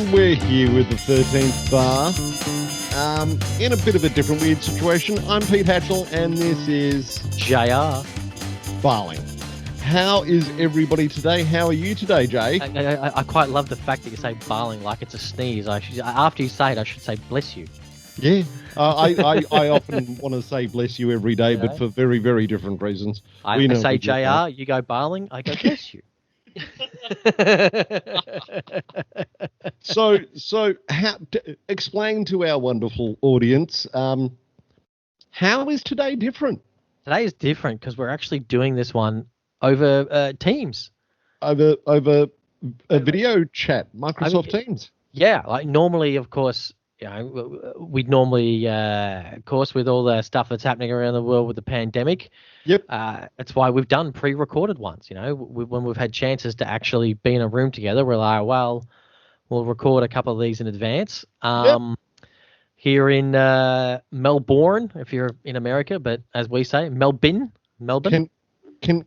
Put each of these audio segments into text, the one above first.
And we're here with the 13th bar. In a bit of a different weird situation. I'm Pete Hatchell and this is JR. Barling. How is everybody today? How are you today, Jay? I quite love the fact that you say barling like it's a sneeze. After you say it, I should say bless you. Yeah, I often want to say bless you every day, but for very, very different reasons. I say JR, you go barling, I go bless you. So explain to our wonderful audience, how is today different? Today is different because we're actually doing this one over Teams. Over a video chat, Microsoft Teams. Yeah, like normally, of course, you know, we'd normally, of course, with all the stuff that's happening around the world with the pandemic. Yep. That's why we've done pre-recorded ones. You know, when we've had chances to actually be in a room together, we're like, well, we'll record a couple of these in advance. Here in Melbourne, if you're in America, but as we say, Melbourne. Can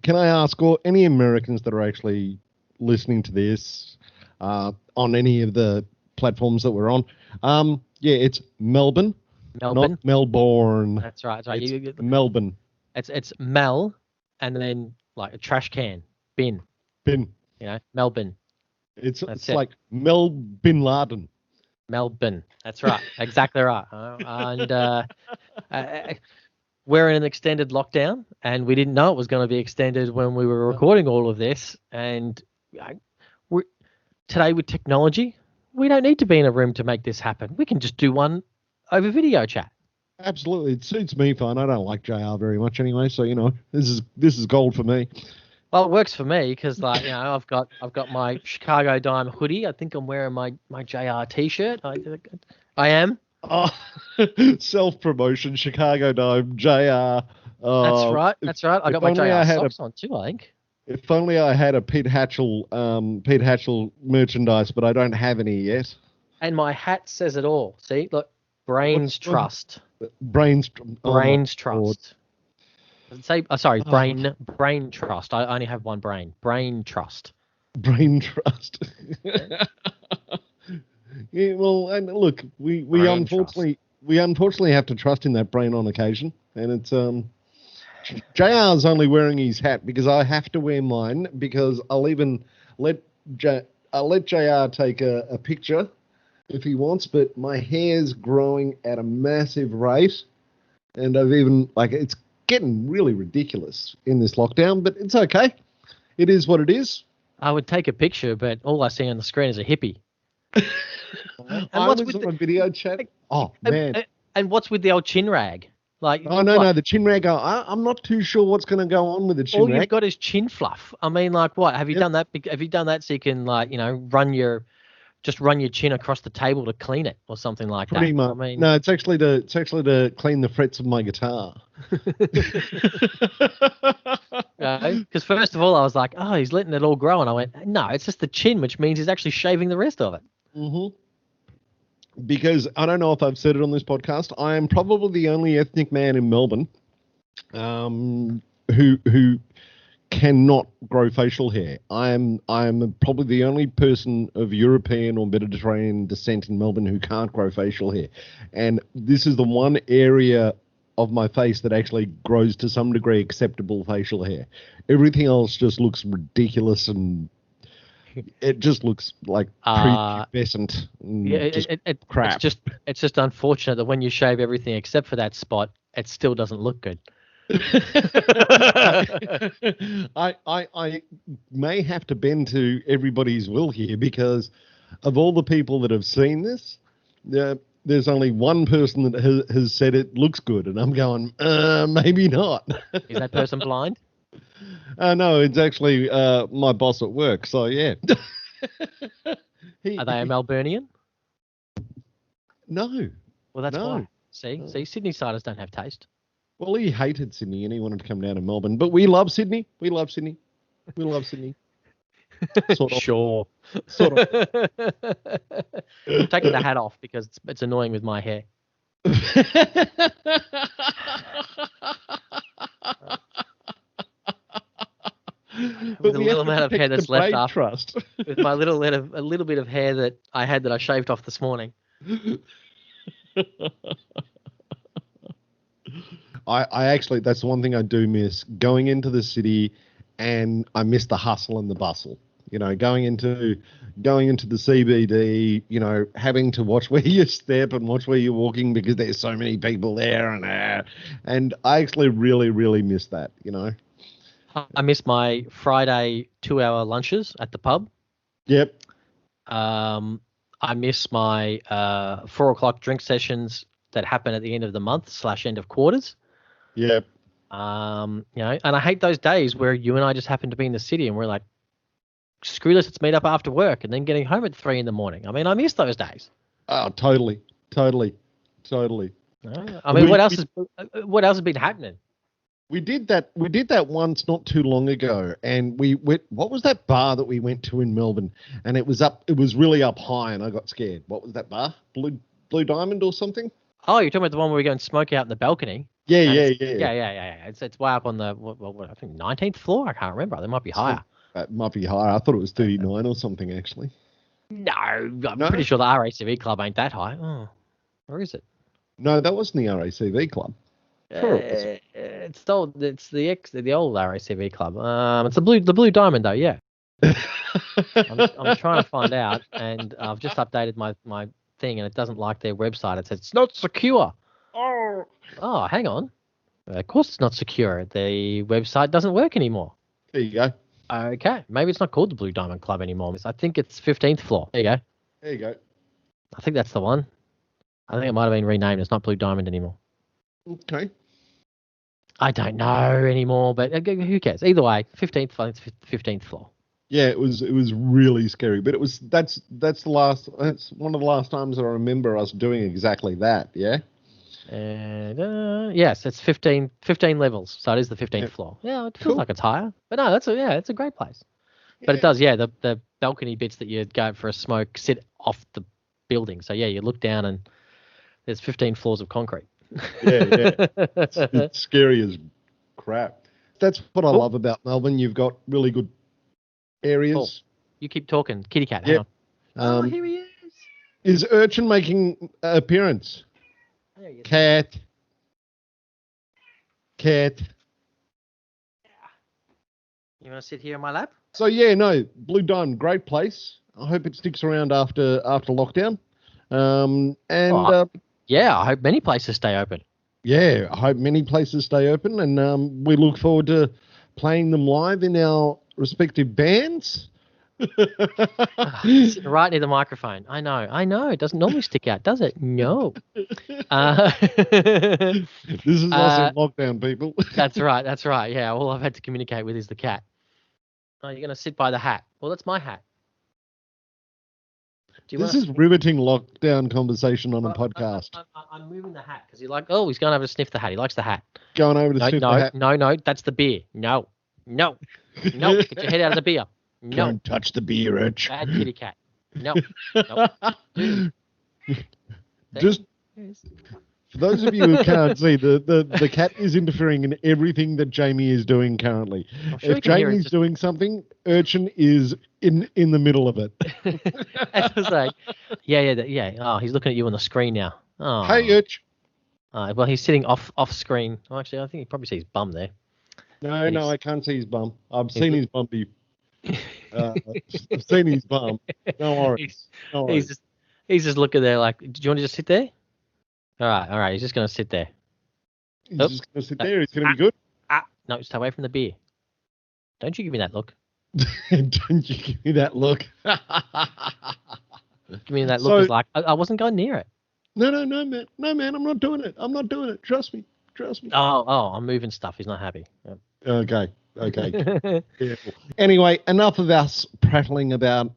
I ask any Americans that are actually listening to this on any of the platforms that we're on? Yeah, it's Melbourne. Not Melbourne. That's right. It's Melbourne. It's Mel, and then like a trash can, bin. You know, Melbourne. It's like Mel Bin Laden. Melbourne. That's right. Exactly right. And we're in an extended lockdown, and we didn't know it was going to be extended when we were recording all of this. And today with technology, we don't need to be in a room to make this happen. We can just do one over video chat. Absolutely, it suits me fine. I don't like JR very much anyway, so you know this is gold for me. Well, it works for me because, like, you know, I've got my Chicago Dime hoodie. I think I'm wearing my JR T-shirt. I am. Oh, self-promotion, Chicago Dime, JR. That's right. I got my JR socks on too, I think. If only I had a Pete Hatchell merchandise, but I don't have any yet. And my hat says it all. See, look, Brains Trust. Brains Trust. Brain Trust. I only have one brain. Brain Trust. Brain Trust. Yeah, well, and look, we unfortunately have to trust in that brain on occasion, and it's JR's only wearing his hat because I have to wear mine because I'll even let JR take a picture if he wants, but my hair's growing at a massive rate, and I've even it's getting really ridiculous in this lockdown, but it's okay. It is what it is. I would take a picture, but all I see on the screen is a hippie. I was on a video chat. Oh, man. And what's with the old chin rag? No, the chin rag. I'm not too sure what's going to go on with the chin rag. All you've got is chin fluff. I mean, like, what? Have you done that? Have you done that so you can, like, you know, run your chin across the table to clean it or something like that? Pretty much. I mean, no, it's actually to clean the frets of my guitar. Because first of all, I was like, oh, he's letting it all grow, and I went, no, it's just the chin, which means he's actually shaving the rest of it. Mm-hmm. Because I don't know if I've said it on this podcast, I am probably the only ethnic man in Melbourne who cannot grow facial hair. I am probably the only person of European or Mediterranean descent in Melbourne who can't grow facial hair. And this is the one area of my face that actually grows to some degree acceptable facial hair. Everything else just looks ridiculous and it just looks like prepubescent. Crap. It's just unfortunate that when you shave everything except for that spot, it still doesn't look good. I may have to bend to everybody's will here because of all the people that have seen this, there's only one person that has said it looks good, and I'm going, maybe not. Is that person blind? No, it's actually my boss at work, so yeah. Are they a Melburnian? No. Well, that's why. See, Sydney-siders don't have taste. Well, he hated Sydney and he wanted to come down to Melbourne, but we love Sydney. Sort of. Sure. Sort of. I'm taking the hat off because it's annoying with my hair. with a we little have to amount of hair protect that's the left braid after, trust. with my a little bit of hair that I had that I shaved off this morning. I actually, that's the one thing I do miss, going into the city, and I miss the hustle and the bustle. You know, going into the CBD, you know, having to watch where you step and watch where you're walking because there's so many people there, and I actually really, really miss that, you know. I miss my Friday 2-hour lunches at the pub. Yep. I miss my 4 o'clock drink sessions that happen at the end of the month / end of quarters. Yep. You know, and I hate those days where you and I just happen to be in the city and we're like, screw this, let's meet up after work, and then getting home at 3 a.m. I mean, I miss those days. Oh, totally. I mean, what else has been happening? We did that once not too long ago, and we went, what was that bar that we went to in Melbourne? And it was really up high, and I got scared. What was that bar? Blue Diamond or something? Oh, you're talking about the one where we go and smoke out in the balcony? Yeah. It's way up on the what I think 19th floor. I can't remember. They might be higher. That might be higher. I thought it was 39 or something, actually. No, I'm pretty sure the RACV club ain't that high. Oh, where is it? No, that wasn't the RACV club. Sure it it's the old RACV club. It's the Blue Diamond though. Yeah. I'm trying to find out, and I've just updated my thing, and it doesn't like their website. It says it's not secure. Oh, hang on. Of course it's not secure. The website doesn't work anymore. There you go. Okay, maybe it's not called the Blue Diamond Club anymore. I think it's 15th floor. There you go. I think that's the one. I think it might have been renamed. It's not Blue Diamond anymore. Okay. I don't know anymore, but who cares? Either way, 15th floor. Yeah, it was really scary, but that's one of the last times I remember us doing exactly that. Yeah. And yes, it's 15 levels, so it is the 15th floor. Yeah, it feels like it's higher, but no, it's a great place. Yeah. But it does, the balcony bits that you go for a smoke sit off the building. So yeah, you look down and there's 15 floors of concrete. Yeah. It's scary as crap. That's what I love about Melbourne. You've got really good areas. Cool. You keep talking, kitty cat. Hang on. Here he is. Is Urchin making an appearance? Cat. Yeah. You want to sit here in my lap? So yeah, no, Blue Diamond, great place. I hope it sticks around after lockdown. Yeah, I hope many places stay open. Yeah, I hope many places stay open, and we look forward to playing them live in our respective bands. Sitting right near the microphone. I know. It doesn't normally stick out, does it? No. This is us in lockdown, people. That's right. Yeah, all I've had to communicate with is the cat. Oh, you're going to sit by the hat. Well, that's my hat. This is riveting lockdown conversation on a podcast. I'm moving the hat because he's going over to sniff the hat. He likes the hat. Going over to sniff the hat. No, that's the beer. No. Get your head out of the beer. No. Don't touch the beer, Urch. Bad kitty cat. No. Just for those of you who can't see, the cat is interfering in everything that Jamie is doing currently. If Jamie's doing something, Urchin is in the middle of it. I was like, yeah. Oh, he's looking at you on the screen now. Oh. Hey, Urch. Well, he's sitting off screen. Well, actually, I think you probably see his bum there. No, I can't see his bum. I've seen his bum. I've seen his bum. No worries. He's just looking there like, do you want to just sit there? All right. He's just going to sit there. He's just going to sit there. He's going to be good. No, stay away from the beer. Don't you give me that look. Don't you give me that look. Give me that look. Like I wasn't going near it. No, man. No, man. I'm not doing it. Trust me. Oh, I'm moving stuff. He's not happy. Yep. Okay. Careful. Anyway, enough of us prattling about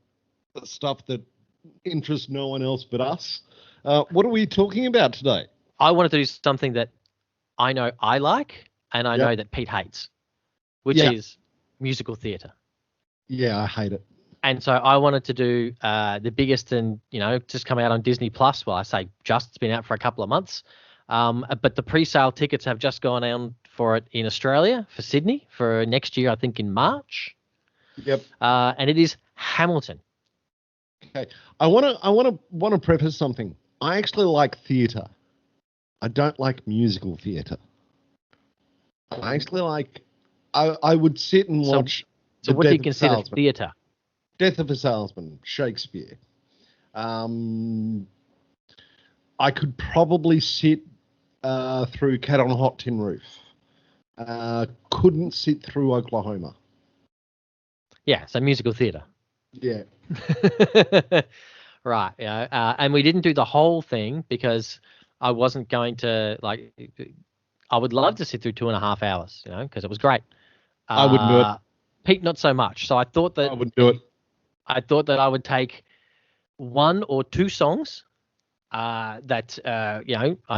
stuff that interests no one else but us. What are we talking about today? I wanted to do something that I know I like and I know that Pete hates, which is musical theatre. Yeah, I hate it. And so I wanted to do the biggest and, just come out on Disney Plus. Well, I say just, it's been out for a couple of months. But the pre-sale tickets have just gone out for it in Australia, for Sydney, for next year, I think in March. Yep. And it is Hamilton. Okay. I want to preface something. I actually like theatre. I don't like musical theatre. I actually like. I would sit and watch. So what do you consider theatre? Death of a Salesman, Shakespeare. I could probably sit through Cat on a Hot Tin Roof. Couldn't sit through Oklahoma. Yeah, so musical theatre. Yeah. Right. Yeah. And we didn't do the whole thing because I wasn't going to like. I would love to sit through 2.5 hours, because it was great. I wouldn't do it. Pete, not so much. So I thought that I wouldn't do it. I thought that I would take 1 or 2 songs that I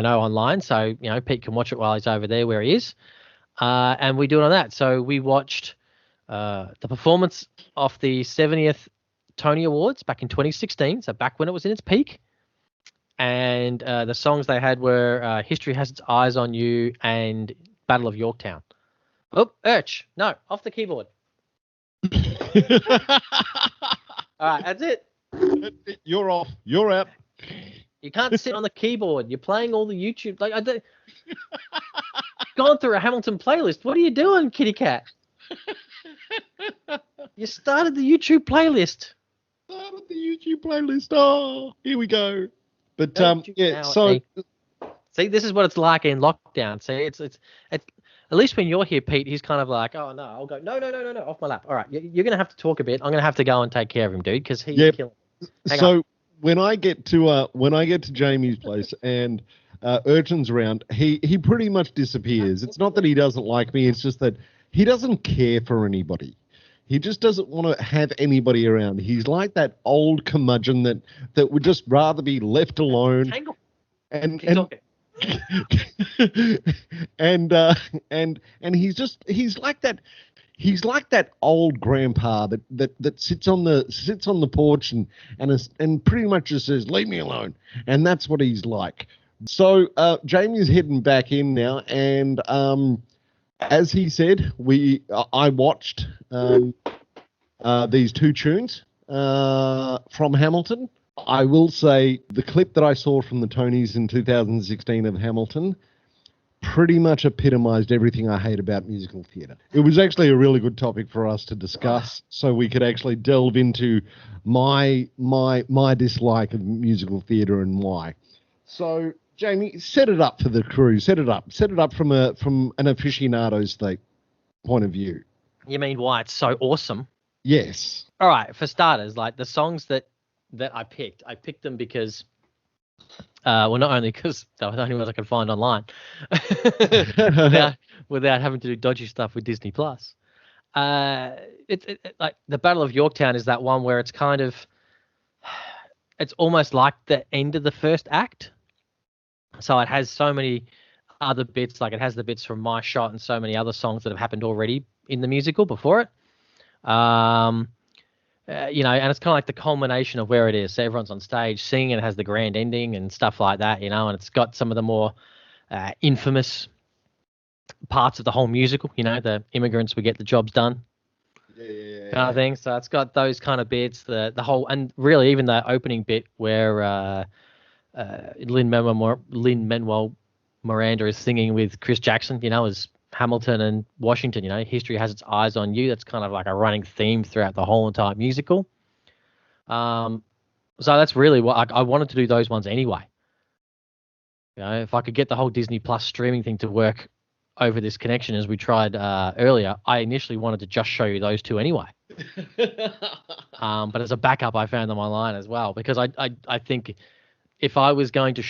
know online, so Pete can watch it while he's over there where he is, and we do it on that. So we watched the performance of the 70th Tony Awards back in 2016, so back when it was in its peak, and the songs they had were "History Has Its Eyes on You" and "Battle of Yorktown." Oh, no, off the keyboard. All right, that's it. You're off. You're out. You can't sit on the keyboard. You're playing all the YouTube. Gone through a Hamilton playlist. What are you doing, kitty cat? You started the YouTube playlist. Oh, here we go. But see, this is what it's like in lockdown. See, it's at least when you're here, Pete, he's kind of like, oh no, I'll go, no, off my lap. All right, you're gonna have to talk a bit. I'm gonna have to go and take care of him, dude, because he's killing. So when I get to Jamie's place and Urchin's around, he pretty much disappears. It's not that he doesn't like me. It's just that he doesn't care for anybody. He just doesn't want to have anybody around. He's like that old curmudgeon that would just rather be left alone. And he's like that. He's like that old grandpa that sits on the porch and pretty much just says, "Leave me alone," and that's what he's like. So Jamie's heading back in now, and as he said, I watched these 2 tunes from Hamilton. I will say the clip that I saw from the Tonys in 2016 of Hamilton pretty much epitomized everything I hate about musical theatre. It was actually a really good topic for us to discuss, so we could actually delve into my dislike of musical theatre and why. So, Jamie, set it up for the crew. Set it up from an aficionado's point of view. You mean why it's so awesome? Yes. All right. For starters, like the songs that I picked them because. Not only because they were the only ones I could find online, without having to do dodgy stuff with Disney Plus. It like the Battle of Yorktown is that one where it's kind of, it's almost like the end of the first act. So it has so many other bits, like it has the bits from My Shot and so many other songs that have happened already in the musical before it. And it's kind of like the culmination of where it is. So everyone's on stage singing, and it has the grand ending and stuff like that, and it's got some of the more infamous parts of the whole musical, the immigrants, we get the jobs done. Kind of thing. So it's got those kind of bits, the whole, and really even the opening bit where Lin-Manuel Miranda is singing with Chris Jackson, as Hamilton and Washington, history has its eyes on you. That's kind of like a running theme throughout the whole entire musical. So that's really what I wanted to do, those ones anyway. If I could get the whole Disney Plus streaming thing to work over this connection as we tried earlier, I initially wanted to just show you those 2 anyway. But as a backup, I found them online as well, because I think if I was going to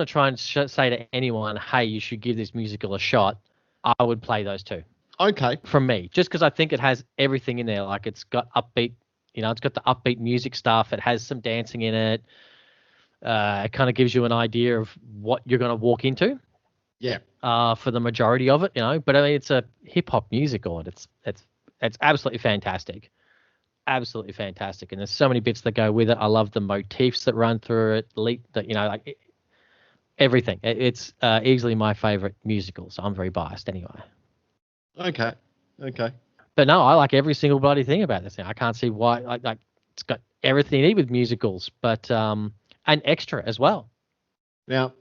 try and say to anyone, hey, you should give this musical a shot, I would play those 2. Okay. From me, just because I think it has everything in there. Like it's got upbeat, it's got the upbeat music stuff. It has some dancing in it. It kind of gives you an idea of what you're going to walk into. Yeah. For the majority of it, But I mean, it's a hip hop musical, and it's absolutely fantastic. Absolutely fantastic. And there's so many bits that go with it. I love the motifs that run through it. Everything. It's easily my favorite musical, so I'm very biased anyway. Okay. But no, I like every single bloody thing about this thing. I can't see why. Like it's got everything you need with musicals, but and extra as well. Now,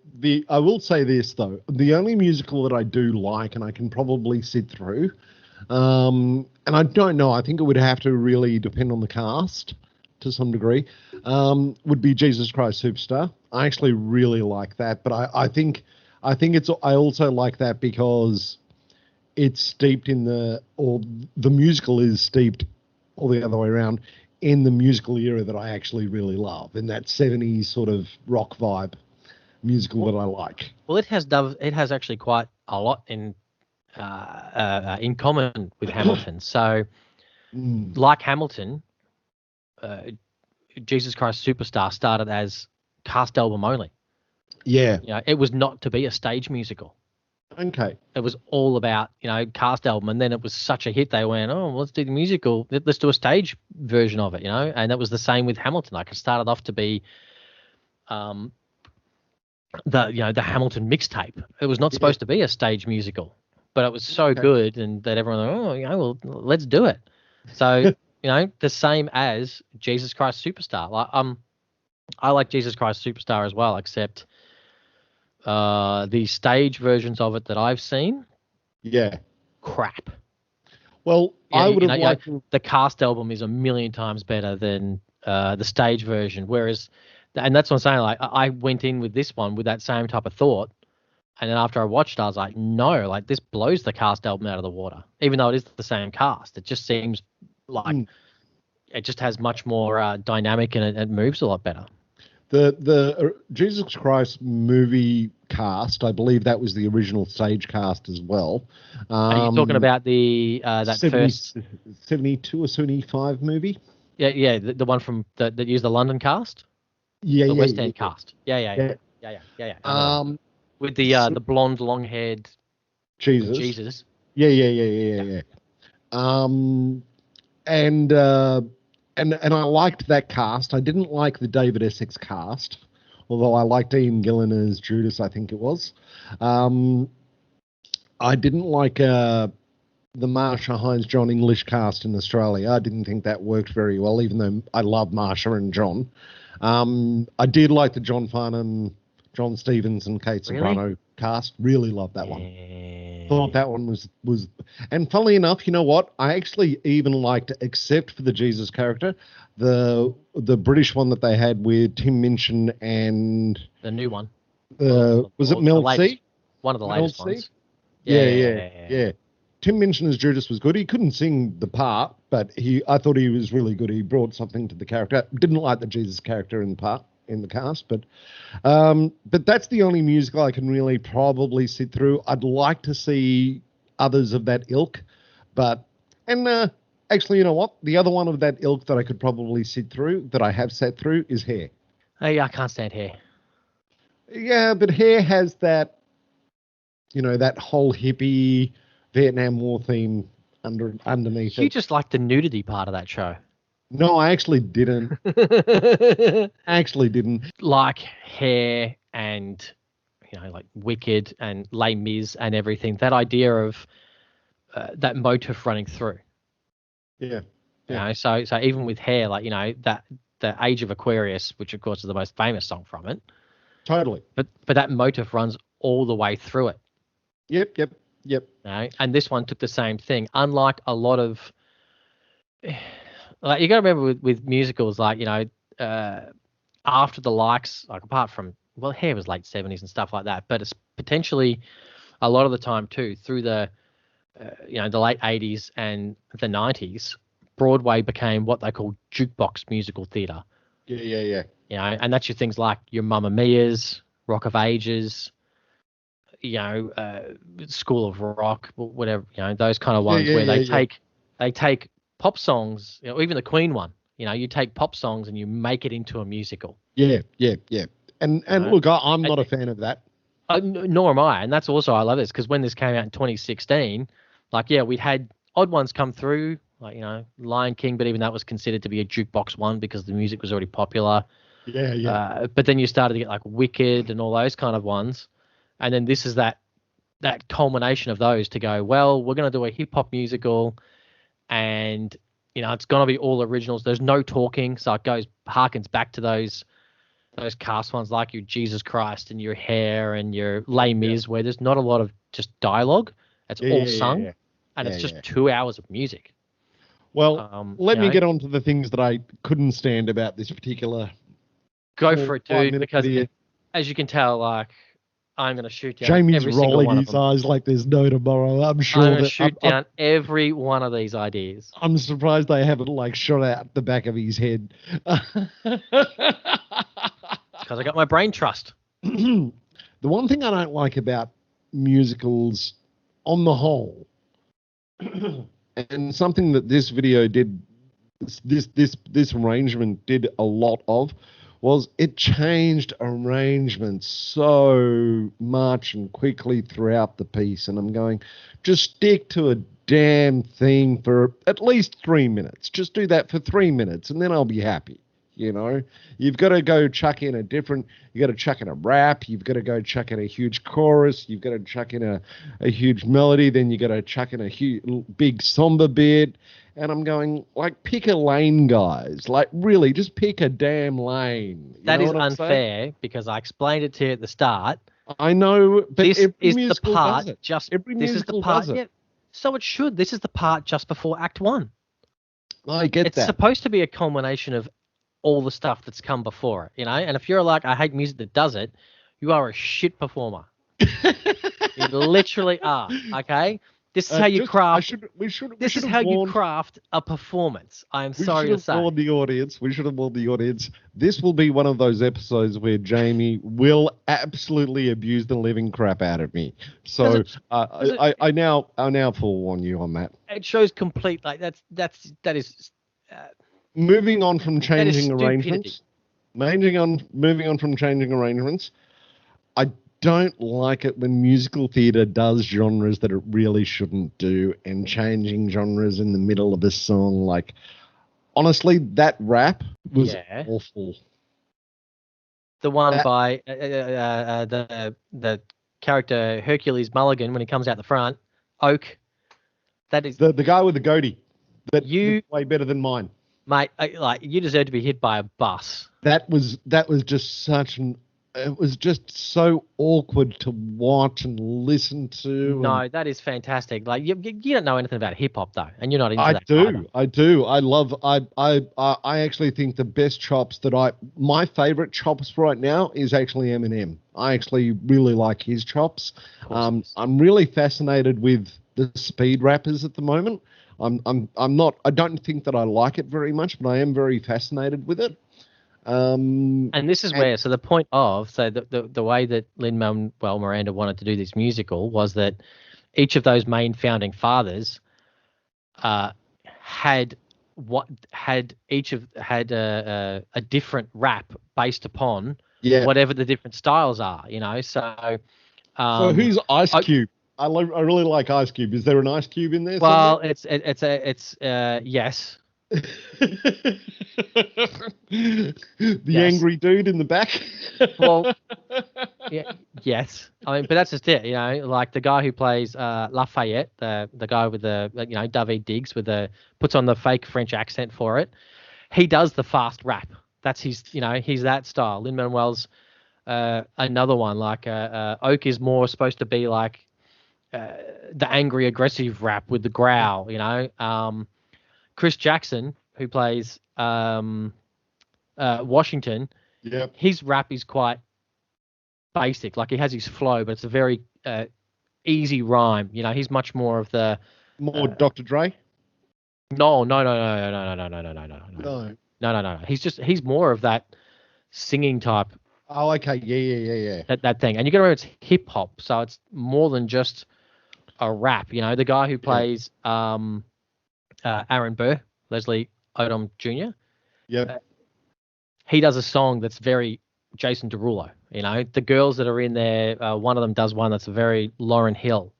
I will say this though, the only musical that I do like and I can probably sit through, and I don't know, I think it would have to really depend on the cast to some degree, would be Jesus Christ Superstar. I actually really like that, but I think I also like that because it's steeped in the musical is steeped all the other way around in the musical era that I actually really love, in that 70s sort of rock vibe musical that I like. Well, it has actually quite a lot in common with Hamilton. So, like Hamilton, Jesus Christ Superstar started as cast album only. Yeah. You know, it was not to be a stage musical. Okay. It was all about, cast album, and then it was such a hit they went, oh, let's do the musical, let's do a stage version of it, and that was the same with Hamilton. Like, it started off to be the Hamilton mixtape. It was not supposed to be a stage musical, but it was so good, and that everyone, well, let's do it. So the same as Jesus Christ Superstar. Like, I like Jesus Christ Superstar as well, except the stage versions of it that I've seen, crap. Well, I would have liked the cast album is a million times better than the stage version. Whereas, and that's what I'm saying. Like, I went in with this one with that same type of thought, and then after I watched, I was like, no, like, this blows the cast album out of the water. Even though it is the same cast, it just seems like it just has much more dynamic, and it moves a lot better. The Jesus Christ movie cast, I believe that was the original stage cast as well. Are you talking about the that 70, first 72 or 75 movie? Yeah, the one from that used the London cast? The West End cast. Yeah. With the blonde, long-haired Jesus. Yeah. And I liked that cast. I didn't like the David Essex cast, although I liked Ian Gillan as Judas, I think it was. I didn't like the Marsha Hines John English cast in Australia. I didn't think that worked very well, even though I love Marsha and John. I did like the John Farnham, John Stevens, and Kate Soprano cast. Really loved that one. Thought that one was, and funnily enough, you know what? I actually even liked, except for the Jesus character, the British one that they had with Tim Minchin and the new one. Was it Mel C? One of the latest ones. Yeah. Tim Minchin as Judas was good. He couldn't sing the part, but I thought he was really good. He brought something to the character. Didn't like the Jesus character in the cast, but that's the only musical I can really probably sit through. I'd like to see others of that ilk, actually, you know what? The other one of that ilk that I could probably sit through, that I have sat through, is Hair. Hey, I can't stand Hair. Yeah, but Hair has that, that whole hippie Vietnam War theme underneath it. You just like the nudity part of that show. No, I actually didn't. Like Hair and, like Wicked and Les Mis and everything. That idea of that motif running through. Yeah. So even with Hair, like, that the Age of Aquarius, which of course is the most famous song from it. Totally. But that motif runs all the way through it. Yep. And this one took the same thing. Unlike a lot of, like, you got to remember with musicals, like, after the likes, like, apart from, well, Hair was late 70s and stuff like that, but it's potentially a lot of the time too through the the late 80s and the 90s, Broadway became what they call jukebox musical theatre. Yeah. And that's your things like your Mamma Mia's, Rock of Ages, School of Rock, whatever, those kind of ones where they take pop songs, even the Queen one, you take pop songs and you make it into a musical. Yeah. And look, I'm not a fan of that. Nor am I. And that's also, I love this, because when this came out in 2016, like, we had odd ones come through, like, Lion King, but even that was considered to be a jukebox one because the music was already popular. Yeah. But then you started to get like Wicked and all those kind of ones. And then this is that culmination of those to go, well, we're going to do a hip hop musical, and it's gonna be all originals. There's no talking, so it harkens back to those cast ones like your Jesus Christ and your Hair and your Les Mis, where there's not a lot of just dialogue. It's all sung, and it's just 2 hours of music. Well, let me get on to the things that I couldn't stand about this particular. Go for it, dude, because as you can tell, like, I'm going to shoot down Jamie's every single one rolling his eyes like there's no tomorrow. I'm sure I'm going to shoot down every one of these ideas. I'm surprised they haven't, like, shot out the back of his head. Because I got my brain trust. The one thing I don't like about musicals on the whole, and something that this video did, this arrangement did a lot of, was it changed arrangements so much and quickly throughout the piece. And I'm going, just stick to a damn theme for at least 3 minutes. Just do that for 3 minutes and then I'll be happy. You've got to go chuck in you got to chuck in a rap. You've got to go chuck in a huge chorus. You've got to chuck in a huge melody. Then you got to chuck in a big somber bit. And I'm going, like, pick a lane, guys. Like, really, just pick a damn lane. That is unfair because I explained it to you at the start. I know, but this is the part this is the part. Yeah, so it should. This is the part just before Act 1. I get that. It's supposed to be a culmination of all the stuff that's come before it, And if you're like, I hate music that does it, you are a shit performer. You literally are. Okay. This is how you craft. This is how you craft a performance. I'm sorry to say. We should have warned the audience. This will be one of those episodes where Jamie will absolutely abuse the living crap out of me. So I now forewarn you on that. It shows complete that is. Moving on from changing arrangements. Moving on from changing arrangements. I don't like it when musical theatre does genres that it really shouldn't do and changing genres in the middle of a song. Like, honestly, that rap was awful. The one by the character Hercules Mulligan when he comes out the front, Oak. That is the guy with the goatee. That is way better than mine, mate. You deserve to be hit by a bus. That was just such an. It was just so awkward to watch and listen to. No, that is fantastic. Like you don't know anything about hip hop though, and you're not into that. I do. I actually think the best chops my favorite chops right now is actually Eminem. I actually really like his chops. I'm really fascinated with the speed rappers at the moment. I don't think that I like it very much, but I am very fascinated with it. And this is where, so the point of, so the way that Lin-Manuel Miranda wanted to do this musical was that each of those main founding fathers had a different rap based upon whatever the different styles are, So who's Ice Cube? I really like Ice Cube. Is there an Ice Cube in there? Well, it's yes. The angry dude in the back. Well, yes. I mean, but that's just it, like the guy who plays Lafayette, the guy with the David Diggs puts on the fake French accent for it. He does the fast rap. That's his, he's that style. Lin-Manuel's another one. Like Oak is more supposed to be like the angry, aggressive rap with the growl. Chris Jackson, who plays Washington, his rap is quite basic. Like he has his flow, but it's a very easy rhyme. He's much more of the Dr. Dre. No. He's more of that singing type. Oh, okay, yeah. That thing, and you got to remember it's hip hop, so it's more than just a rap. The guy who plays Aaron Burr, Leslie Odom Jr. Yep. He does a song that's very Jason Derulo. The girls that are in there, one of them does one that's very Lauryn Hill.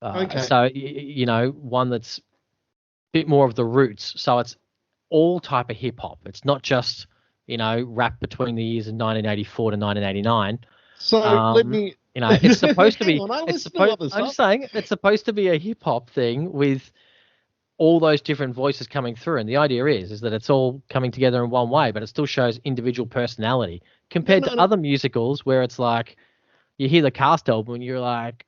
Okay. So, one that's a bit more of the roots. So it's all type of hip hop. It's not just, rap between the years of 1984 to 1989. So let me. It's supposed to be. I'm just saying, it's supposed to be a hip hop thing with all those different voices coming through. And the idea is that it's all coming together in one way, but it still shows individual personality compared to other musicals where it's like you hear the cast album and you're like,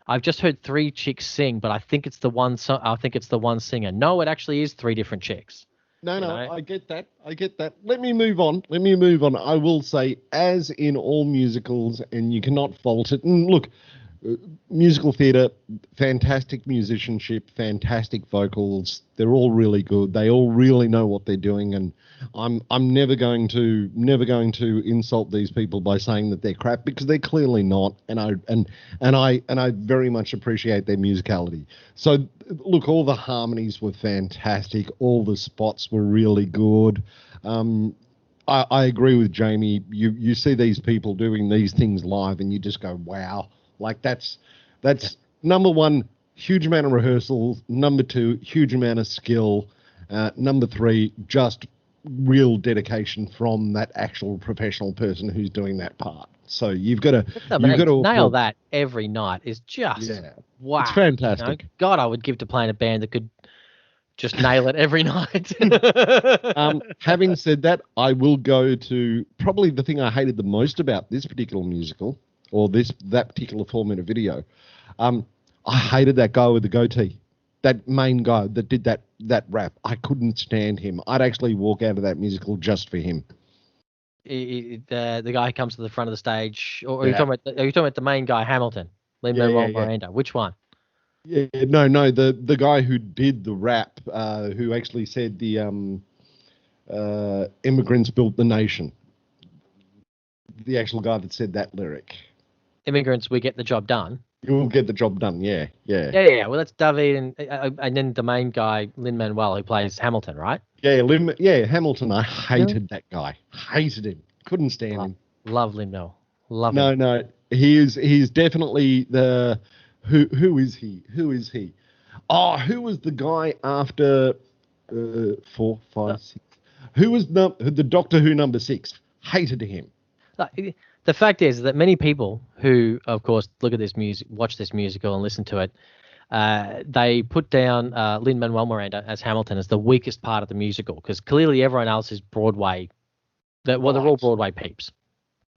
I've just heard 3 chicks sing, but I think it's the one. I think it's the one singer. No, it actually is 3 different chicks. No, I get that. Let me move on. I will say, as in all musicals, and you cannot fault it. And look, musical theatre, fantastic musicianship, fantastic vocals. They're all really good. They all really know what they're doing, and I'm never going to insult these people by saying that they're crap, because they're clearly not. And I very much appreciate their musicality. So look, all the harmonies were fantastic. All the spots were really good. I agree with Jamie. You see these people doing these things live, and you just go, wow. Like that's number one, huge amount of rehearsals. Number 2, huge amount of skill. Number 3, just real dedication from that actual professional person who's doing that part. So you've got to nail that every night. Is just wow. It's fantastic. You know, God, I would give to playing a band that could just nail it every night. Having said that, I will go to probably the thing I hated the most about this particular musical, or that particular 4-minute video. I hated that guy with the goatee, that main guy that did that rap. I couldn't stand him. I'd actually walk out of that musical just for him. The guy who comes to the front of the stage, or are you talking about the main guy, Hamilton, Lin-Manuel Miranda? Which one? Yeah, no, the guy who did the rap, who actually said the immigrants built the nation. The actual guy that said that lyric. Immigrants, we get the job done. You'll get the job done, yeah. Well, that's David, and then the main guy, Lin-Manuel, who plays Hamilton, right? Yeah, Hamilton. I hated that guy. Hated him. Couldn't stand him. Love Lin-Manuel. Love him. No. He's definitely the... Who is he? Oh, who was the guy after 4, 5, 6? Who was the Doctor Who number 6? Hated him. The fact is that many people who, of course, look at this music, watch this musical and listen to it, they put down Lin-Manuel Miranda as Hamilton as the weakest part of the musical, because clearly everyone else is Broadway. They're all Broadway peeps.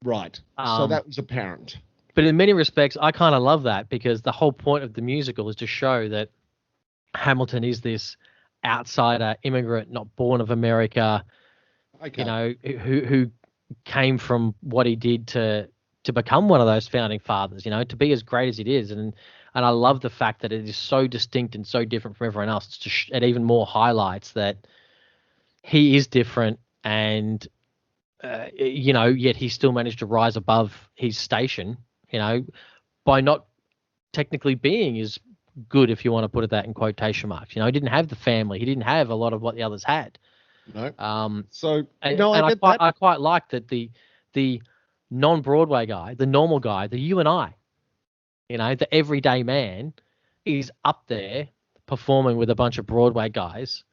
Right. So that was apparent. But in many respects, I kind of love that, because the whole point of the musical is to show that Hamilton is this outsider immigrant, not born of America, you know, who came from what he did to become one of those founding fathers, you know, to be as great as it is. And I love the fact that it is so distinct and so different from everyone else. It even more highlights that he is different, and, you know, yet he still managed to rise above his station, you know, by not technically being as good, if you want to put it that in quotation marks. You know, he didn't have the family. He didn't have a lot of what the others had. No. I quite like that the non-Broadway guy, the normal guy, the you and I, you know, the everyday man, is up there performing with a bunch of Broadway guys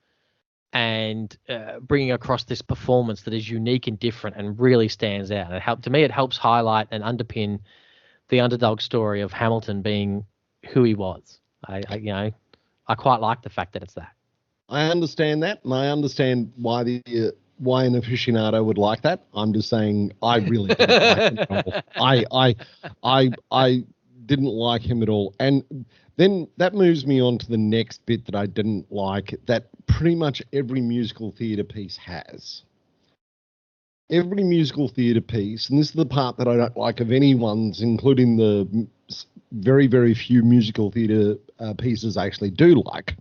and bringing across this performance that is unique and different and really stands out. And it helps highlight and underpin the underdog story of Hamilton being who he was. I quite like the fact that it's that. I understand that, and I understand why an aficionado would like that. I'm just saying I really didn't like him at all. I didn't like him at all. And then that moves me on to the next bit that I didn't like, that pretty much every musical theatre piece has. Every musical theatre piece, and this is the part that I don't like of anyone's, including the very, very few musical theatre pieces I actually do like,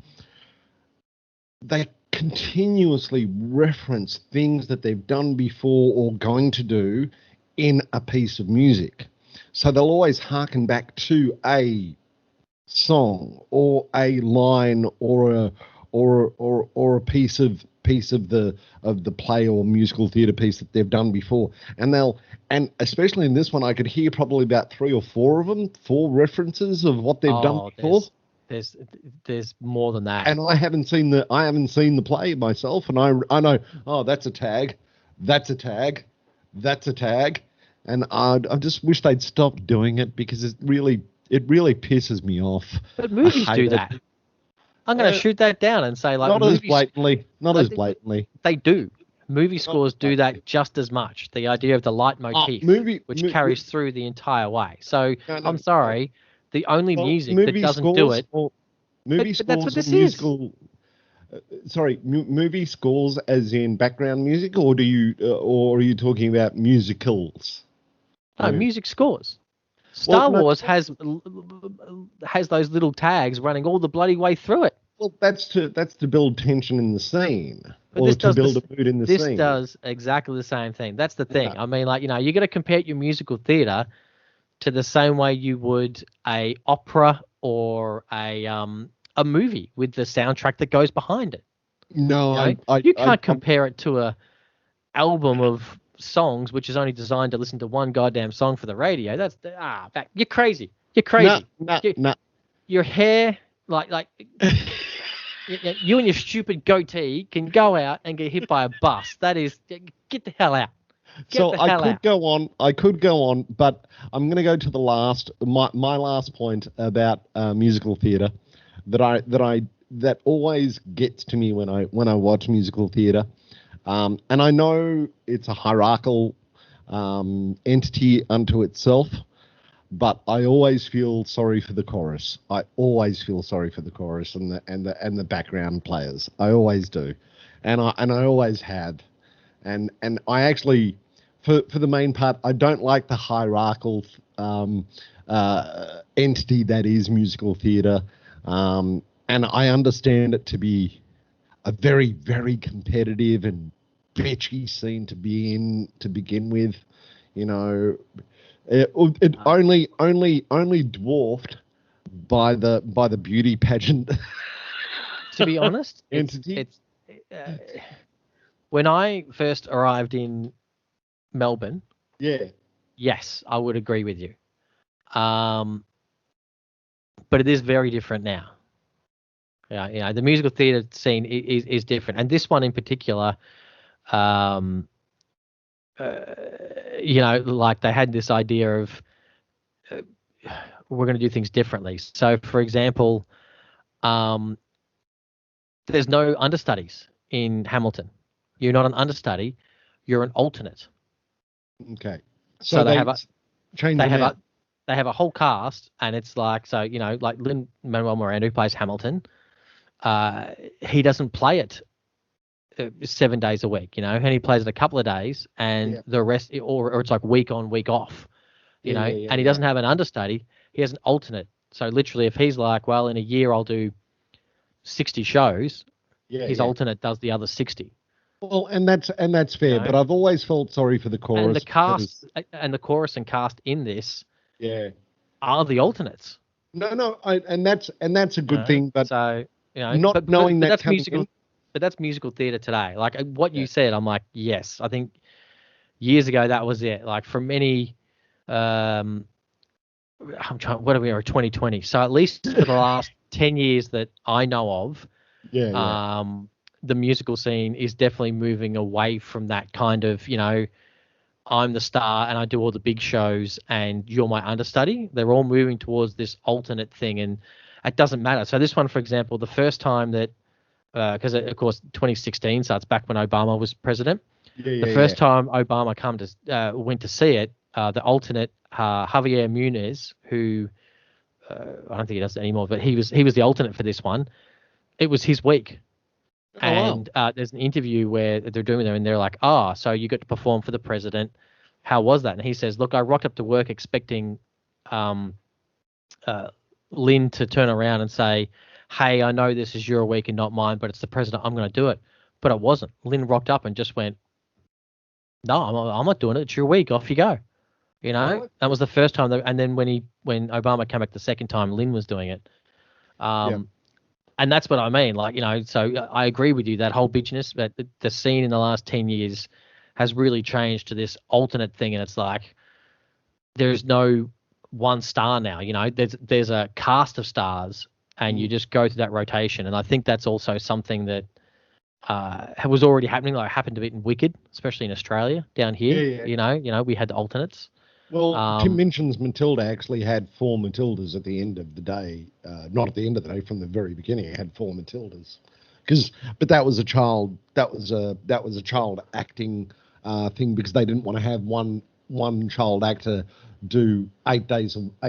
they continuously reference things that they've done before or going to do in a piece of music. So they'll always harken back to a song or a line or a piece of the play or musical theatre piece that they've done before. And especially in this one, I could hear probably about 3 or 4 of them, 4 references of what they've done before. There's more than that. And I haven't seen the play myself, and I know, that's a tag, that's a tag, that's a tag, and I just wish they'd stop doing it, because it really pisses me off. But movies do that. I'm going to shoot that down and say, like, not as blatantly. Not as blatantly. They do. Movie scores do that just as much. The idea of the leitmotif, which carries through the entire way. So I'm sorry, the only music that doesn't do it. Movie scores, that's what this musical. Sorry, movie scores as in background music, or are you talking about musicals? No, music scores. Star Wars has those little tags running all the bloody way through it. Well, that's to build tension in the scene, or to build a mood in the scene. This does exactly the same thing. That's the thing. Yeah. I mean, like, you got to compare your musical theatre to the same way you would a opera or a movie with the soundtrack that goes behind it. No, you can't compare it to a album of songs which is only designed to listen to one goddamn song for the radio. You're crazy. You're crazy. No. Your hair, like you and your stupid goatee can go out and get hit by a bus. That is, get the hell out. I could go on, but I'm going to go to my last point about musical theatre that always gets to me when I watch musical theatre. And I know it's a hierarchical entity unto itself, but I always feel sorry for the chorus. I always feel sorry for the chorus and the background players. I always do, and I always have, and I actually, for the main part, I don't like the hierarchical entity that is musical theatre, and I understand it to be a very, very competitive and bitchy scene to be in to begin with, It only dwarfed by the beauty pageant. To be honest, entity. When I first arrived in Melbourne, yes, I would agree with you. But it is very different now. Yeah, the musical theatre scene is different, and this one in particular, like they had this idea of we're going to do things differently. So, for example, there's no understudies in Hamilton. You're not an understudy; you're an alternate. Okay. So they have a whole cast, and it's like, so like Lin-Manuel Miranda, who plays Hamilton. He doesn't play it 7 days a week, and he plays it a couple of days, and the rest, or it's like week on, week off, and he doesn't have an understudy. He has an alternate. So literally, if he's like, well, in a year I'll do 60 shows, his alternate does the other 60. Well, and that's fair, but I've always felt sorry for the chorus. And the cast and the chorus and cast in this, are the alternates. No, and that's a good thing, but so. Not knowing that that's musical, but that's musical theatre today. Like what you said, I'm like, yes. I think years ago that was it. Like for many, I'm trying. What are we? 2020. So at least for the last 10 years that I know of, the musical scene is definitely moving away from that kind of, I'm the star and I do all the big shows and you're my understudy. They're all moving towards this alternate thing, and it doesn't matter. So this one, for example, the first time that, because of course 2016, so it's back when Obama was president. The first time Obama went to see it, the alternate Javier Munez, who I don't think he does it anymore, but he was the alternate for this one. It was his week. And there's an interview where they're doing there, and they're like, so you got to perform for the president. How was that? And he says, look, I rocked up to work expecting Lynn to turn around and say, hey, I know this is your week and not mine, but it's the president. I'm going to do it. But it wasn't. Lynn rocked up and just went, no, I'm not doing it. It's your week. Off you go. That was the first time. And then when Obama came back the second time, Lynn was doing it. And that's what I mean. Like, so I agree with you. That whole bitchiness, that the scene in the last 10 years has really changed to this alternate thing. And it's like, there's no one star now, there's a cast of stars, and you just go through that rotation. And I think that's also something that was already happening. Like happened to be in Wicked, especially in Australia down here. We had the alternates. Well, Tim mentions Matilda actually had 4 Matildas at the end of the day. Not at the end of the day, from the very beginning, it had 4 Matildas. But that was a child. That was a child acting thing, because they didn't want to have one child actor do 8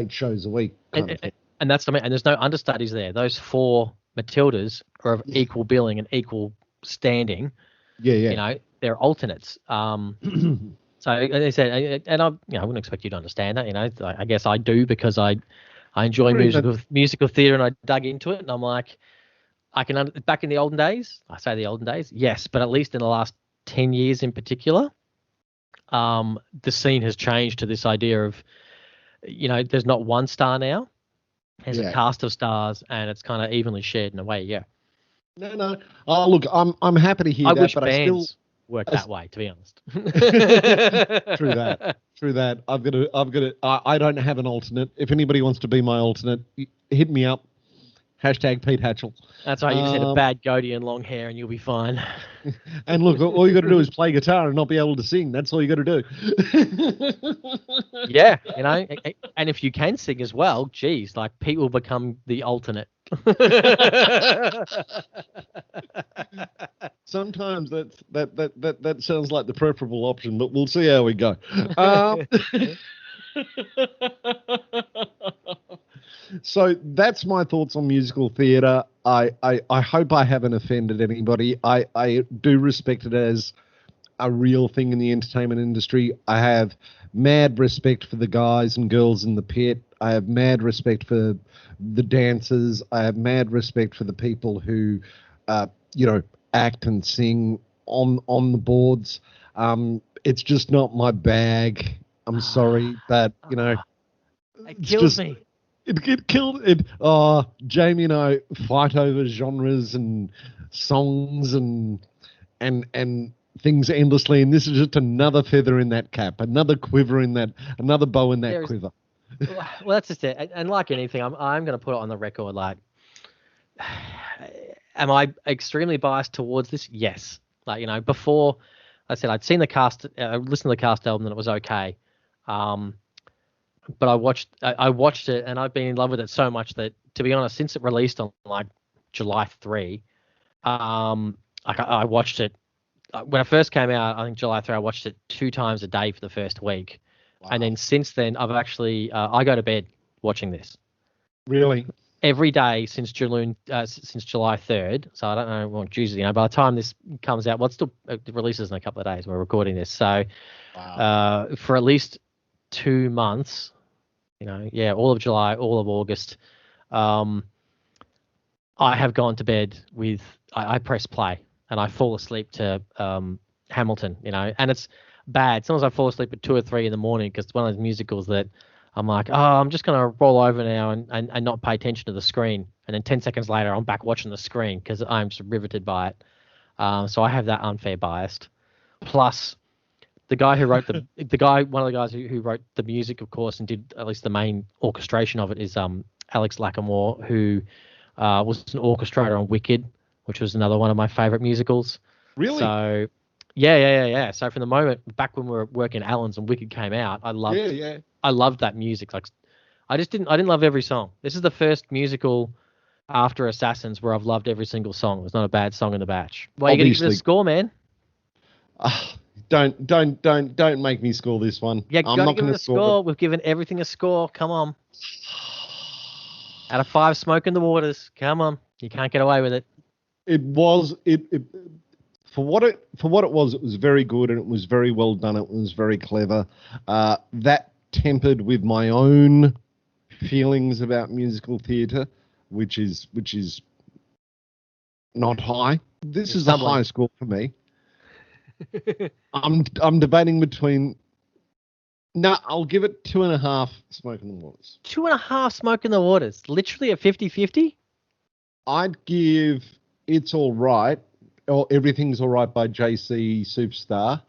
shows a week. And that's the and there's no understudies there. Those 4 Matildas are of equal billing and equal standing. Yeah. You know, they're alternates. So as I said, and I wouldn't expect you to understand that. You know, I guess I do, because I enjoy musical theatre, and I dug into it, and I'm like, I can back in the olden days. I say the olden days, yes, but at least in the last 10 years in particular, the scene has changed to this idea of, you know, there's not one star now. There's a cast of stars, and it's kind of evenly shared in a way. Yeah. No. Oh, look, I'm happy to hear that, wish but bands I still work that way, to be honest. True that. I've got to. I don't have an alternate. If anybody wants to be my alternate, hit me up. Hashtag Pete Hatchell. That's right. You just need a bad goatee and long hair, and you'll be fine. And look, all you got to do is play guitar and not be able to sing. That's all you got to do. Yeah, you know, and if you can sing as well, geez, like Pete will become the alternate. Sometimes that sounds like the preferable option, but we'll see how we go. So that's my thoughts on musical theatre. I hope I haven't offended anybody. I do respect it as a real thing in the entertainment industry. I have mad respect for the guys and girls in the pit. I have mad respect for the dancers. I have mad respect for the people who, act and sing on the boards. It's just not my bag. I'm sorry, but it kills me. It killed it. Jamie and I fight over genres and songs and things endlessly, and this is just another feather in that cap, another quiver in that, another bow in that quiver. Well, that's just it. And like anything, I'm going to put it on the record. Like, am I extremely biased towards this? Yes. Like, before I said I'd seen the cast, listened to the cast album, and it was okay. But I watched it, and I've been in love with it so much that, to be honest, since it released on like July 3, I watched it when it first came out. I think July 3, I watched it 2 times a day for the first week. Wow. And then since then, I've actually I go to bed watching this. Really? Every day since July 3rd. So I don't know what Tuesday. By the time this comes out, it releases in a couple of days. We're recording this, so for at least 2 months, all of July, all of August, I have gone to bed with. I press play and I fall asleep to Hamilton. And it's bad. Sometimes I fall asleep at 2 or 3 in the morning, because it's one of those musicals that I'm like, I'm just going to roll over now and not pay attention to the screen. And then 10 seconds later, I'm back watching the screen because I'm just riveted by it. So I have that unfair bias. Plus, the guy who wrote one of the guys who wrote the music, of course, and did at least the main orchestration of it, is Alex Lacamoire, who was an orchestrator on Wicked, which was another one of my favorite musicals. Really? So, yeah. So from the moment back when we were working at Allen's and Wicked came out, I loved that music. Like, I didn't love every song. This is the first musical after Assassins where I've loved every single song. There's not a bad song in the batch. Well, you got to give it a score, man. Don't make me score this one. Yeah, I'm not going to score. We've given everything a score. Come on. Out of 5, smoke in the waters. Come on. You can't get away with it. It was for what it was. It was very good, and it was very well done. It was very clever. That tempered with my own feelings about musical theatre, which is not high. This is the high score for me. I'm debating between. No, I'll give it 2.5 smoke in the waters. 2.5 smoke in the waters. Literally a 50-50? I'd give It's All Right, or Everything's All Right by JC Superstar.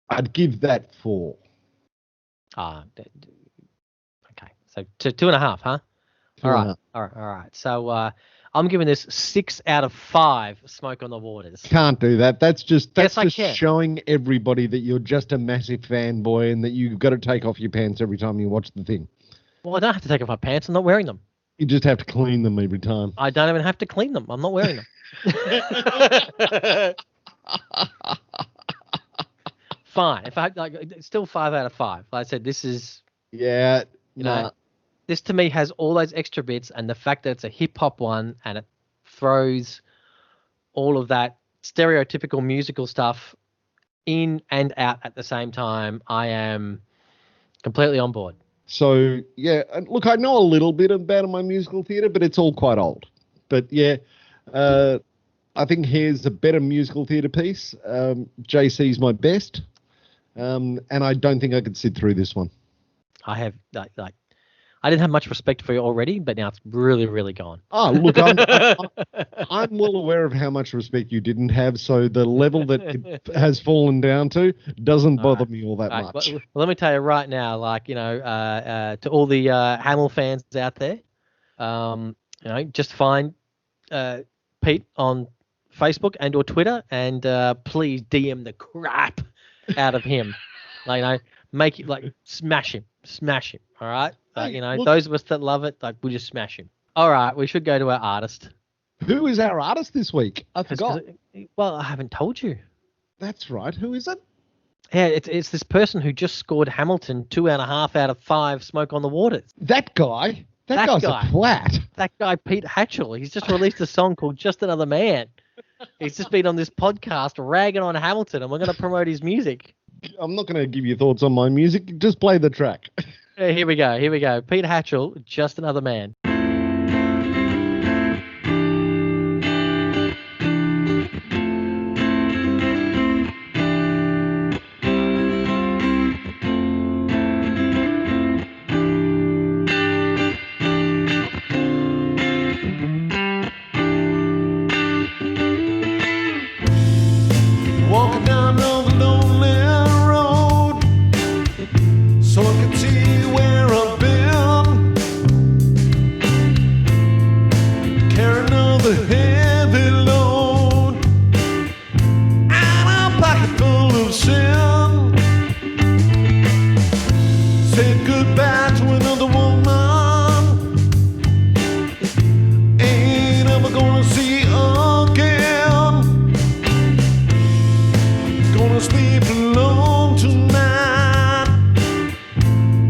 I'd give that 4. Okay. So 2.5, huh? All right. So I'm giving this 6 out of 5 Smoke on the Waters. Can't do that. That's just Yes, showing everybody that you're just a massive fanboy and that you've got to take off your pants every time you watch the thing. Well, I don't have to take off my pants. I'm not wearing them. You just have to clean them every time. I don't even have to clean them. I'm not wearing them. Fine. If I it's still 5 out of 5. Like I said, this is you know, this to me has all those extra bits, and the fact that it's a hip hop one and it throws all of that stereotypical musical stuff in and out at the same time. I am completely on board. So, yeah, look, I know a little bit about my musical theatre, but it's all quite old. But, yeah, I think here's a better musical theatre piece. JC's my best, and I don't think I could sit through this one. I have, I didn't have much respect for you already, but now it's really, really gone. Oh, look, I'm well aware of how much respect you didn't have, so the level that it has fallen down to doesn't bother me all that much. Well, let me tell you right now, to all the Hamill fans out there, just find Pete on Facebook and or Twitter, and please DM the crap out of him. Make it smash him, all right? Look, those of us that love it, we just smash him. All right, we should go to our artist. Who is our artist this week? I forgot. Well, I haven't told you. That's right. Who is it? Yeah, it's this person who just scored Hamilton 2.5 out of 5 Smoke on the Waters. That guy? That guy's a twat. That guy, Pete Hatchell. He's just released a song called Just Another Man. He's just been on this podcast ragging on Hamilton, and we're going to promote his music. I'm not going to give you thoughts on my music. Just play the track. Yeah, here we go. Pete Hatchell, Just Another Man. Walking down the lonely road, so I can see where I've been. Carrying another heavy load and a pocket full of sin. Said goodbye to another woman, ain't ever gonna see again. Gonna sleep alone tonight.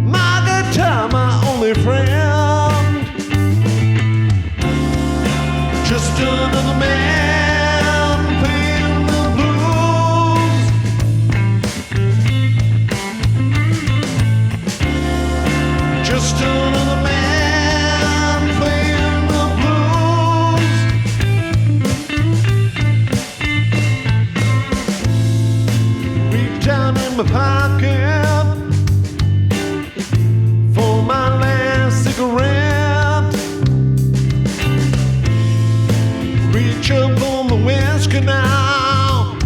My guitar, my only friend. Just another man playing the blues. Just another man playing the blues. Reach down in my pocket for my last cigarette. Reach up on the Whooshkaa now.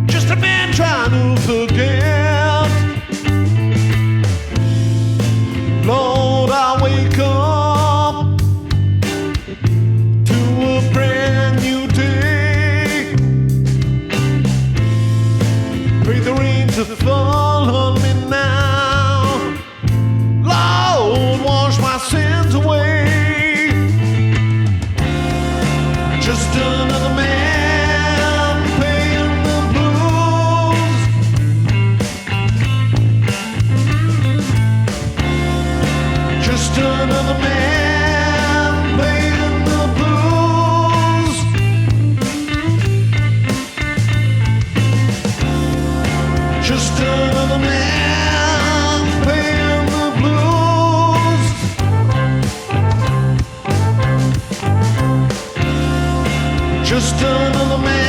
Just a man trying to forget. Lord, I wake up to a brand new day. Pray the rain to fall on me now. Lord, wash my sins away. Just another man playing the blues. Just another man playing the blues. Just another man playing the blues. Just another man.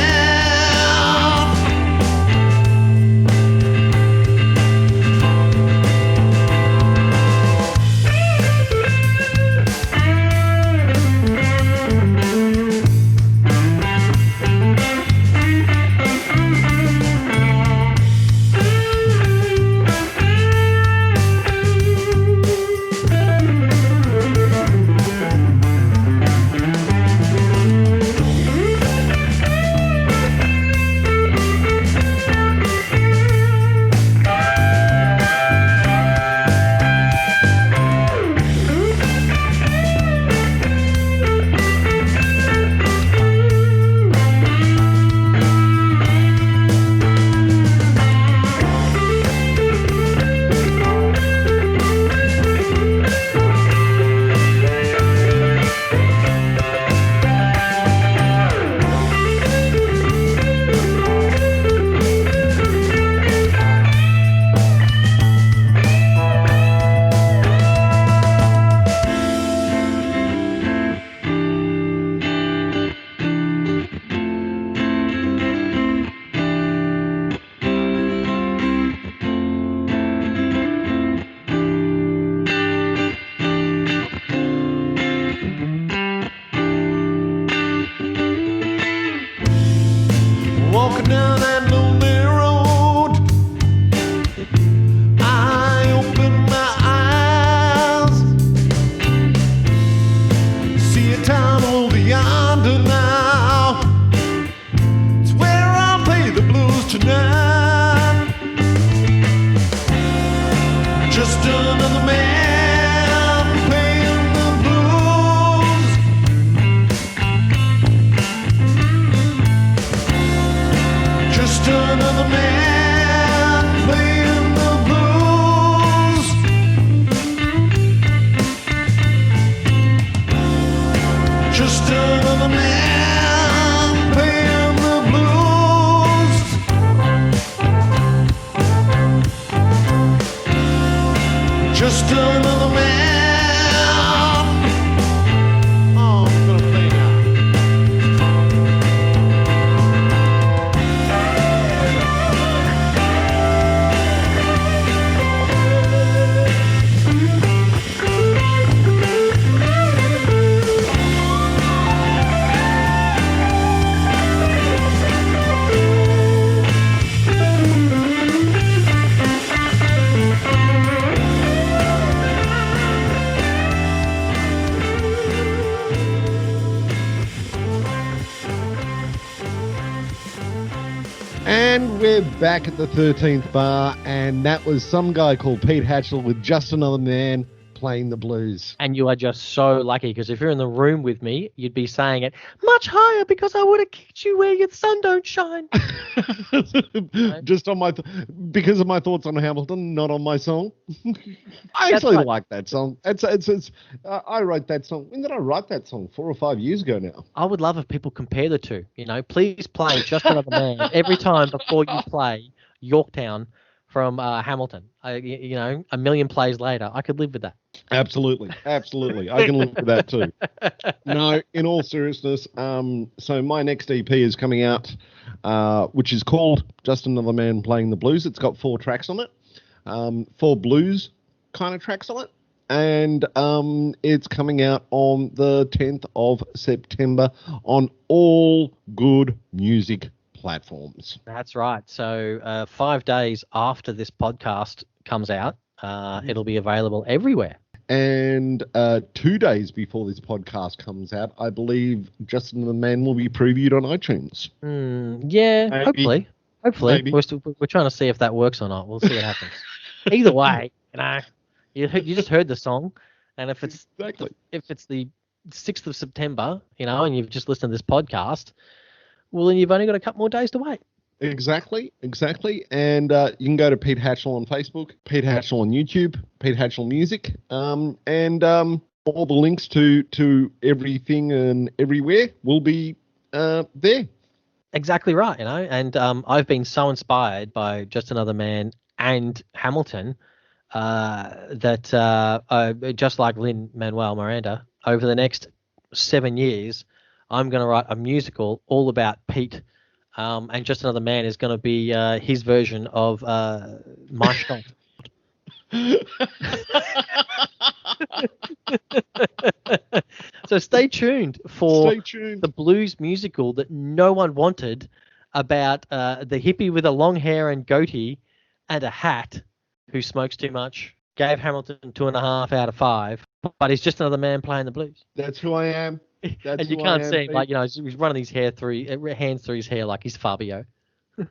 walking down that lonely road. I open my eyes, see a town over yonder now. It's where I'll play the blues tonight. Just another man playing the blues. Just another man playing the blues. Just another man playing the blues. Just another man. Oh, I'm gonna play now. And we're back at the 13th bar, and that was some guy called Pete Hatchell with Just Another Man playing the blues. And you are just so lucky, because if you're in the room with me, you'd be saying it much higher, because I would have kicked you where your sun don't shine. Just on because of my thoughts on Hamilton, not on my song. I actually like that song. I wrote that song. When did I write that song? 4 or 5 years ago now. I would love if people compare the two. Please play Just Another Man every time before you play Yorktown from Hamilton. A million plays later, I could live with that. Absolutely. I can live with that too. No, in all seriousness, so my next EP is coming out, which is called Just Another Man Playing the Blues. It's got 4 tracks on it, 4 blues kind of tracks on it, and it's coming out on the 10th of September on all good music platforms. That's right. So 5 days after this podcast comes out, it'll be available everywhere. And 2 days before this podcast comes out, I believe Just Another Man will be previewed on iTunes. Yeah, Maybe. hopefully. Maybe. We're trying to see if that works or not. We'll see what happens. Either way, you just heard the song, and if it's Exactly. if it's the 6th of September, and you've just listened to this podcast, well, then you've only got a couple more days to wait. Exactly. And you can go to Pete Hatchell on Facebook, Pete Hatchell on YouTube, Pete Hatchell Music, and all the links to everything and everywhere will be there. Exactly right, and I've been so inspired by Just Another Man and Hamilton that just like Lin-Manuel Miranda, over the next 7 years, I'm going to write a musical all about Pete. And Just Another Man is going to be his version of My Shot. So stay tuned for the blues musical that no one wanted, about the hippie with a long hair and goatee and a hat who smokes too much. Gave Hamilton 2.5 out of 5, but he's just another man playing the blues. That's who I am. And you can't see him, he's running his hands through his hair like he's Fabio.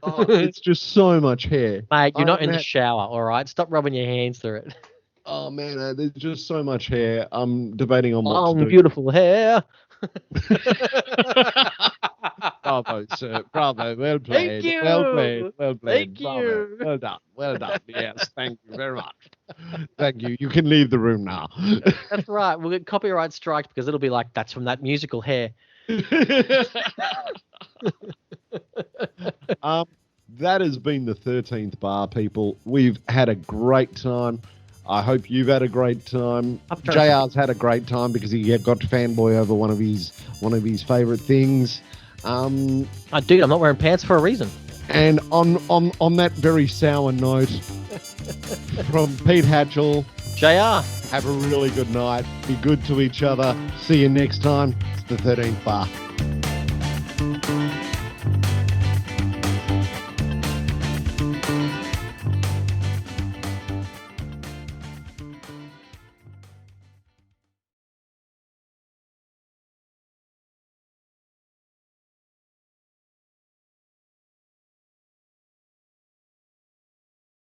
Oh, it's just so much hair. Mate, you're not in the shower, all right? Stop rubbing your hands through it. Oh, man, there's just so much hair. I'm debating on what to do. Beautiful hair. Bravo, sir. Bravo. Well played. Thank you. Well played. Thank Bravo. you. Well done. Yes, thank you very much. Thank you. You can leave the room now. That's right. We'll get copyright striked because it'll be like, that's from that musical hair. That has been the 13th bar, people. We've had a great time. I hope you've had a great time. JR's had a great time because he got to fanboy over one of his favourite things. Dude, I'm not wearing pants for a reason. And on that very sour note, from Pete Hatchell, JR, have a really good night. Be good to each other. See you next time. It's the 13th bar.